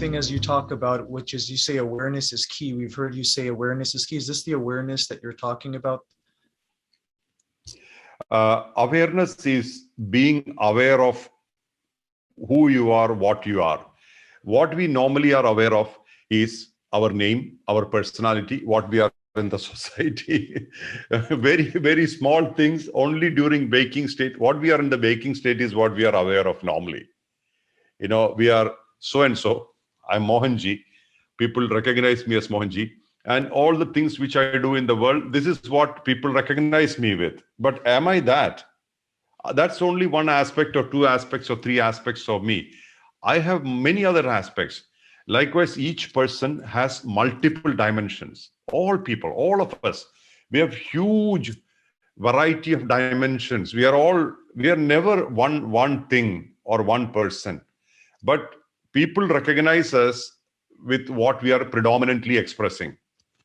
thing as you talk about, which is you say awareness is key. We've heard you say awareness is key. Is this the awareness that you're talking about? Awareness is being aware of who you are, what you are. What we normally are aware of is our name, our personality, what we are in the society. Very, very small things only during waking state. What we are in the waking state is what we are aware of normally. You know, we are so-and-so. I'm Mohanji. People recognize me as Mohanji. And all the things which I do in the world, this is what people recognize me with. But am I that? That's only one aspect or two aspects or three aspects of me. I have many other aspects. Likewise, each person has multiple dimensions. All people, all of us, we have huge variety of dimensions. We are never one thing or one person. But people recognize us with what we are predominantly expressing.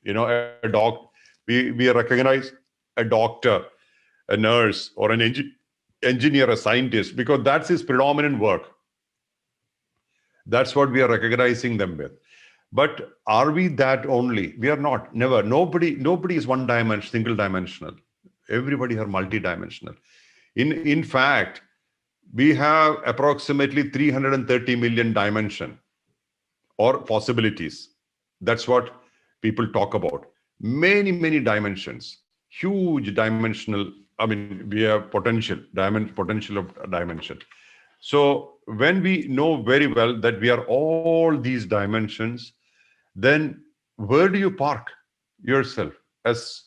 You know, we recognize a doctor, a nurse, or an engineer, a scientist, because that's his predominant work. That's what we are recognizing them with. But are we that only? We are not. Never. Nobody is one dimension, single dimensional. Everybody are multidimensional. In fact, we have approximately 330 million dimension or possibilities. That's what people talk about. Many, many dimensions, huge dimensional. I mean, we have potential of dimension. So when we know very well that we are all these dimensions, then where do you park yourself as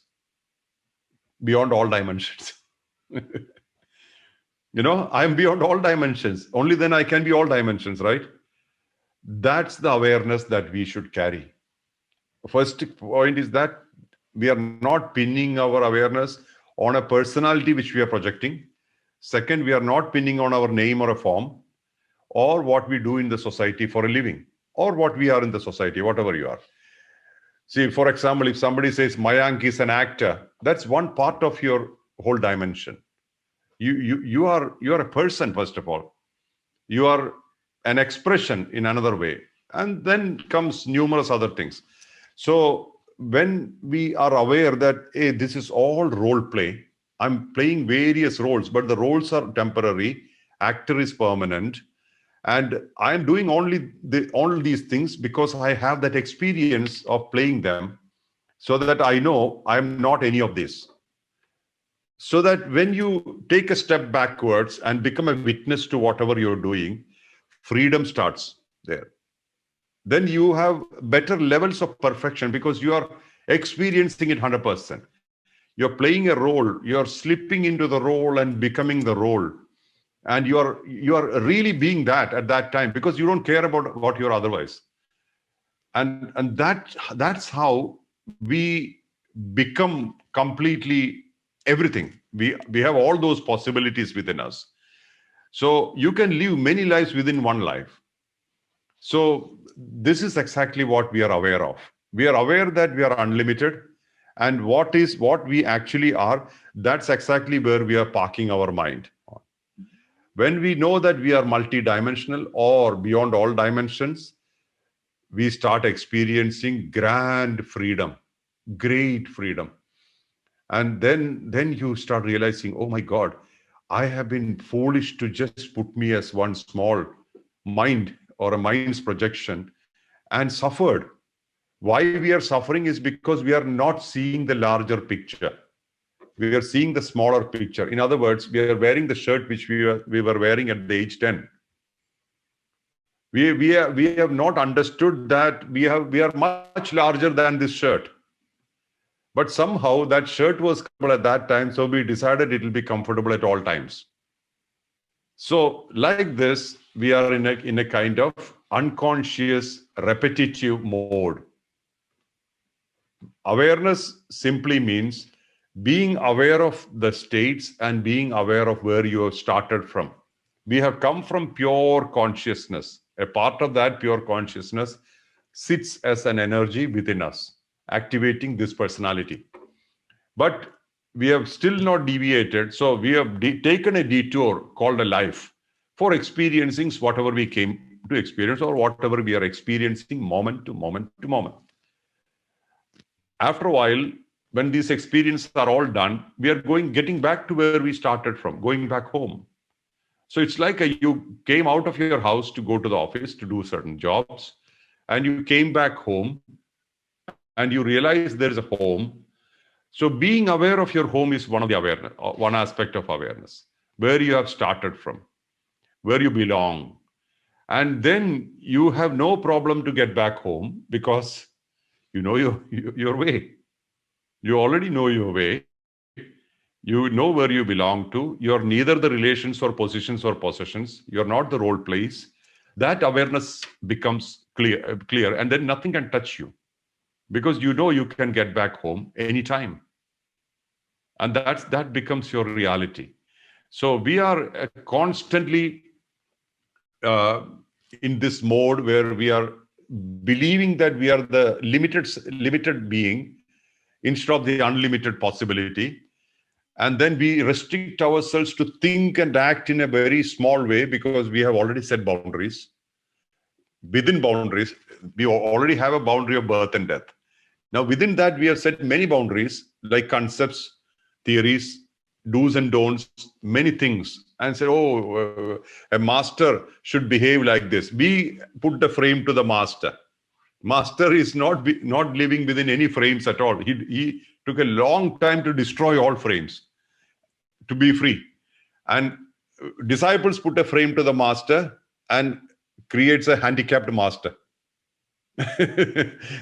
beyond all dimensions? You know, I'm beyond all dimensions. Only then I can be all dimensions, right? That's the awareness that we should carry. First point is that we are not pinning our awareness on a personality which we are projecting. Second, we are not pinning on our name or a form or what we do in the society for a living or what we are in the society, whatever you are. See, for example, if somebody says Mayank is an actor, that's one part of your whole dimension. You are a person, first of all. You are an expression in another way. And then comes numerous other things. So when we are aware that, hey, this is all role play, I'm playing various roles, but the roles are temporary, actor is permanent, and I'm doing all these things because I have that experience of playing them, so that I know I'm not any of this. So that when you take a step backwards and become a witness to whatever you're doing, freedom starts there. Then you have better levels of perfection because you are experiencing it 100%. You're playing a role, you're slipping into the role and becoming the role. And you are really being that at that time because you don't care about what you're otherwise. And that's how we become completely everything. We have all those possibilities within us. So you can live many lives within one life. So this is exactly what we are aware of. We are aware that we are unlimited, and what we actually are, that's exactly where we are parking our mind. When we know that we are multidimensional or beyond all dimensions, we start experiencing grand freedom, great freedom. And then you start realizing, oh my God, I have been foolish to just put me as one small mind or a mind's projection and suffered. Why we are suffering is because we are not seeing the larger picture. We are seeing the smaller picture. In other words, we are wearing the shirt which we were wearing at the age 10. We have not understood that we are much larger than this shirt. But somehow that shirt was comfortable at that time, so we decided it will be comfortable at all times. So like this, we are in a kind of unconscious, repetitive mode. Awareness simply means being aware of the states and being aware of where you have started from. We have come from pure consciousness. A part of that pure consciousness sits as an energy within us, activating this personality. But we have still not deviated. So we have taken a detour called a life for experiencing whatever we came to experience, or whatever we are experiencing moment to moment to moment. After a while, when these experiences are all done, we are getting back to where we started from, going back home. So it's like you came out of your house to go to the office to do certain jobs, and you came back home and you realize there is a home. So being aware of your home is one of the awareness, one aspect of awareness, where you have started from, where you belong. And then you have no problem to get back home because you know your way. You already know your way. You know where you belong to. You're neither the relations or positions or possessions. You're not the role plays. That awareness becomes clear, and then nothing can touch you because you know you can get back home anytime. And that becomes your reality. So we are constantly in this mode where we are believing that we are the limited being instead of the unlimited possibility. And then we restrict ourselves to think and act in a very small way because we have already set boundaries. Within boundaries, we already have a boundary of birth and death. Now, within that, we have set many boundaries like concepts, theories, do's and don'ts, many things, and say, oh, a master should behave like this. We put the frame to the master. Master is not living within any frames at all. He took a long time to destroy all frames to be free. And disciples put a frame to the master and creates a handicapped master.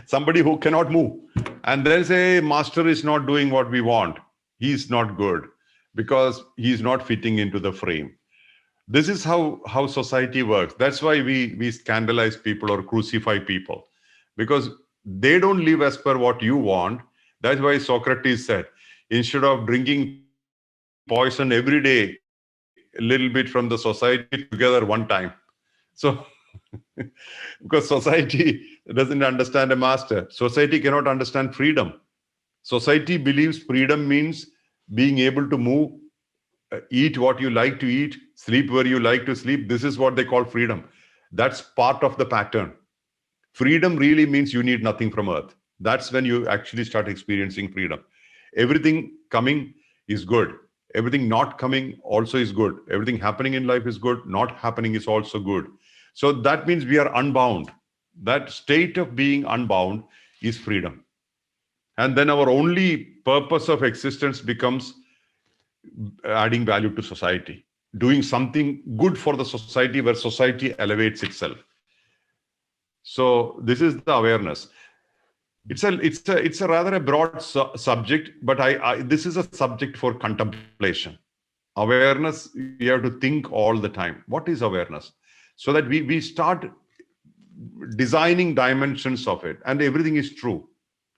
Somebody who cannot move. And then say, master is not doing what we want. He's not good because he's not fitting into the frame. This is how society works. That's why we scandalize people or crucify people, because they don't live as per what you want. That's why Socrates said, instead of drinking poison every day, a little bit from the society together one time. So, because society doesn't understand a master. Society cannot understand freedom. Society believes freedom means being able to move, eat what you like to eat, sleep where you like to sleep. This is what they call freedom. That's part of the pattern. Freedom really means you need nothing from earth. That's when you actually start experiencing freedom. Everything coming is good. Everything not coming also is good. Everything happening in life is good. Not happening is also good. So that means we are unbound. That state of being unbound is freedom. And then our only purpose of existence becomes adding value to society, doing something good for the society where society elevates itself. So this is the awareness. It's a rather a broad subject, but this is a subject for contemplation. Awareness, you have to think all the time. What is awareness? So that we start designing dimensions of it, and everything is true.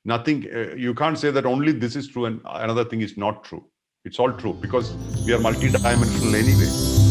Nothing, you can't say that only this is true and another thing is not true. It's all true because we are multidimensional anyway.